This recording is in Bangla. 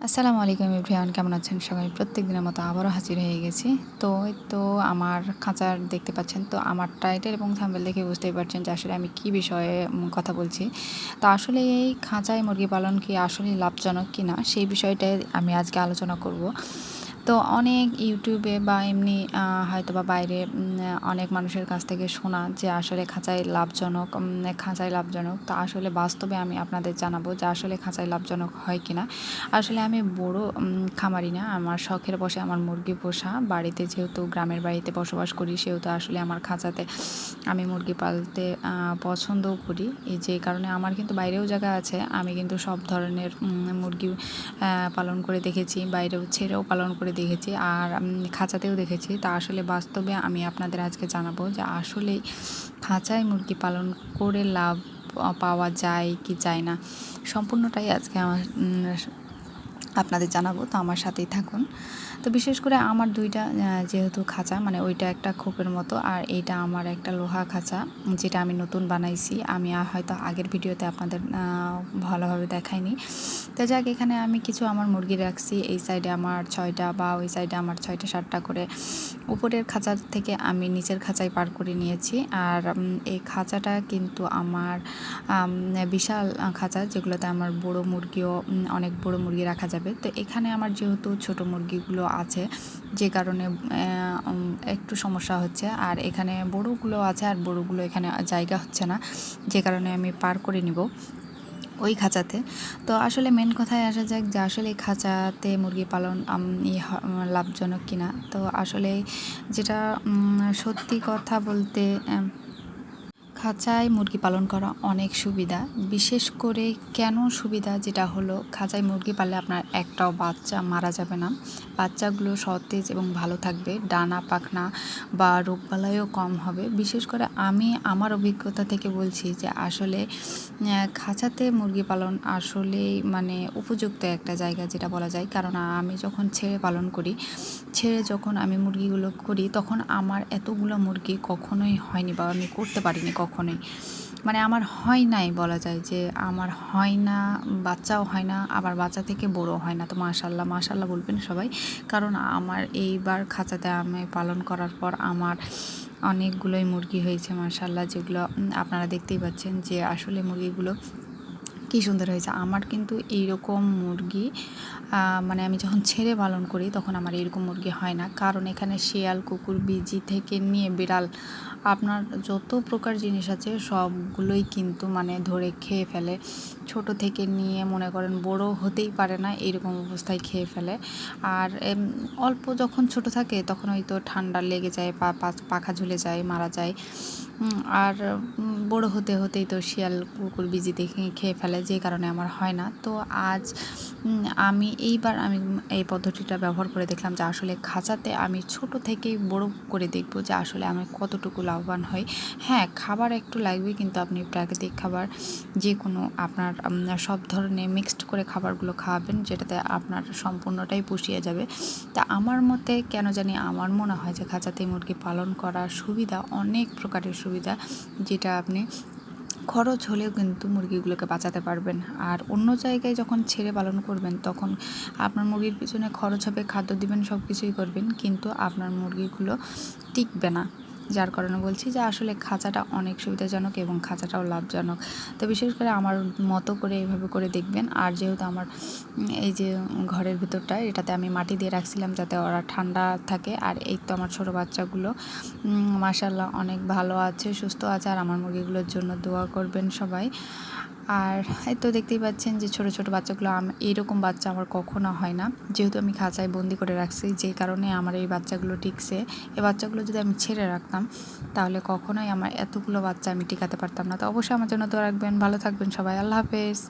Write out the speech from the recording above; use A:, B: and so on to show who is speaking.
A: আসসালামু আলাইকুম এভরিওয়ান, কেমন আছেন সবাই? প্রত্যেক দিনের মতো আবারও হাজির হয়ে গেছি। তো এই তো আমার খাঁচার দেখতে পাচ্ছেন, তো আমার টাইটেল এবং থাম্বনেল দেখে বুঝতেই পারছেন যে আসলে আমি কী বিষয়ে কথা বলছি। তো আসলে এই খাঁচায় মুরগি পালন কি আসলেই লাভজনক কিনা সেই বিষয়টাই আমি আজকে আলোচনা করব। তো অনেক ইউটিউবে বা এমনি হয়তোবা বাইরে অনেক মানুষের কাছ থেকে শোনা যে আসলে খাঁচায় লাভজনক। তো আসলে বাস্তবে আমি আপনাদের জানাবো যে আসলে খাঁচায় লাভজনক হয় কিনা। আসলে আমি বড় খামারি না। আমার শখের বশে আমার মুরগি পোষা। বাড়িতে যেহেতু গ্রামের বাড়িতে বসবাস করি, সেহেতু আসলে আমার খাঁচাতে আমি মুরগি পালতে পছন্দও করি। যে কারণে আমার কিন্তু বাইরেও জায়গা আছে। আমি কিন্তু সব ধরনের মুরগি পালন করে দেখেছি, বাইরেও ছেড়েও পালন করে দেখেছি, আর খাঁচাতেও দেখেছি। তা আসলে বাস্তবে আমি আপনাদের আজকে জানাবো যে আসলেই খাঁচায় মুরগি পালন করে লাভ পাওয়া যায় কি যায় না, সম্পূর্ণটাই আজকে আপনাদের জানাবো। তো আমার সাথেই থাকুন। তো বিশেষ করে আমার দুইটা যেহেতু খাঁচা, মানে ওইটা একটা খোপের মতো, আর এইটা আমার একটা লোহা খাঁচা, যেটা আমি নতুন বানাইছি। আমি হয়তো আগের ভিডিওতে আপনাদের ভালোভাবে দেখাইনি। তো যাক, এখানে আমি কিছু আমার মুরগি রাখছি। এই সাইডে আমার 6টা বা ওই সাইডে আমার 6টা 7টা করে উপরের খাঁচা থেকে আমি নিচের খাঁচায় পার করে নিয়েছি। আর এই খাঁচাটা কিন্তু আমার বিশাল খাঁচা, যেগুলোতে আমার বড় মুরগিও অনেক বড় মুরগি রাখা যাবে। তো এখানে আমার যেহেতু ছোট মুরগিগুলো আছে, যে কারণে একটু সমস্যা হচ্ছে। আর এখানে বড়গুলো আছে, আর বড়গুলো এখানে জায়গা হচ্ছে না, যে কারণে আমি পার করে নিব ওই খাঁচাতে। তো আসলে মেন কথায় আসা যাক যে আসলে এই খাঁচাতে মুরগি পালন লাভজনক কিনা। তো আসলে যেটা সত্যি কথা বলতে, খাঁচায় মুরগি পালন করা অনেক সুবিধা। বিশেষ করে কেন সুবিধা, যেটা হলো খাঁচায় মুরগি পাললে আপনার একটাও বাচ্চা মারা যাবে না। বাচ্চাগুলো সতেজ এবং ভালো থাকবে, ডানা পাখনা বা রোগবালাইও কম হবে। বিশেষ করে আমি আমার অভিজ্ঞতা থেকে বলছি যে আসলে খাঁচাতে মুরগি পালন আসলেই মানে উপযুক্ত একটা জায়গা, যেটা বলা যায়। কারণ আমি যখন যখন আমি মুরগিগুলো করি, তখন আমার এতগুলো মুরগি কখনোই হয়নি, বা আমি করতে পারিনি কখনোই। মানে আমার হয় নাই, বলা যায় যে আমার হয় না, বাচ্চাও হয় না, আবার বাচ্চা থেকে বড় হয় না। তো মাশাল্লাহ মাশাল্লাহ বলবেন সবাই, কারণ আমার এইবার খাঁচাতে আমি পালন করার পর আমার অনেকগুলোই মুরগি হয়েছে মাশাল্লাহ, যেগুলো আপনারা দেখতেই পাচ্ছেন যে আসলে মুরগিগুলো কী সুন্দর হয়েছে। আমার কিন্তু এইরকম মুরগি মানে আমি যখন ছেড়ে পালন করি তখন আমার এরকম মুরগি হয় না। কারণ এখানে শিয়াল, কুকুর, বিজি থেকে নিয়ে বিড়াল, আপনার যত প্রকার জিনিস আছে সবগুলোই কিন্তু মানে ধরে খেয়ে ফেলে। ছোট থেকে নিয়ে মনে করেন বড় হতেই পারে না, এরকম অবস্থায় খেয়ে ফেলে। আর অল্প যখন ছোট থাকে তখন হয়তো ঠান্ডা লেগে যায়, পাখা ঝুলে যায়, মারা যায়। আর বড় হতে হতেই তো শিয়াল, কুকুর, বিজি দেখে খেয়ে ফেলে, যে কারণে আমার হয় না। তো আজ এইবার আমি এই পদ্ধতিটা ব্যবহার করে দেখলাম যে আসলে খাঁচাতে আমি ছোট থেকেই বড় করে দেখব যে আসলে আমি কতটুকু লাভবান হই। হ্যাঁ, খাবার একটু লাগবে, কিন্তু আপনি প্রাকৃতিক খাবার যে কোনো আপনার সব ধরনের মিক্সড করে খাবারগুলো খাওয়াবেন, যেটাতে আপনার সম্পূর্ণটাই পুষিয়ে যাবে। তা আমার মতে কেন জানি আমার মনে হয় যে খাঁচাতে মুরগি পালন করার সুবিধা, অনেক প্রকারের সুবিধা, যেটা আপনি খরচ হলেও কিন্তু মুরগিগুলোকে বাঁচাতে পারবেন। আর অন্য জায়গায় যখন ছেড়ে পালন করবেন, তখন আপনার মুরগির পিছনে খরচ হবে, খাদ্য দিবেন, সব কিছুই করবেন, কিন্তু আপনার মুরগিগুলো টিকবে না। যার কারণে বলছি যে আসলে খাঁচাটা অনেক সুবিধাজনক এবং খাঁচাটাও লাভজনক। তো বিশেষ করে আমার মতো করে এইভাবে করে দেখবেন। আর যেহেতু আমার এই যে ঘরের ভিতরটা, এটাতে আমি মাটি দিয়ে রাখছিলাম যাতে ওরা ঠান্ডা থাকে। আর এই তো আমার ছোটো বাচ্চাগুলো মাশাল্লাহ অনেক ভালো আছে, সুস্থ আছে। আর আমার মুরগিগুলোর জন্য দোয়া করবেন সবাই। আর এই তো দেখতেই পাচ্ছেন যে ছোটো ছোটো বাচ্চাগুলো, এইরকম বাচ্চা আমার কখনো হয় না, যেহেতু আমি খাঁচায় বন্দি করে রাখছি, যেই কারণে আমার এই বাচ্চাগুলো টিকছে। এই বাচ্চাগুলো যদি আমি ছেড়ে রাখতাম, তাহলে কখনোই আমার এতগুলো বাচ্চা আমি টিকাতে পারতাম না। তো অবশ্যই আমার জন্য দোয়া রাখবেন। ভালো থাকবেন সবাই। আল্লাহ হাফেজ।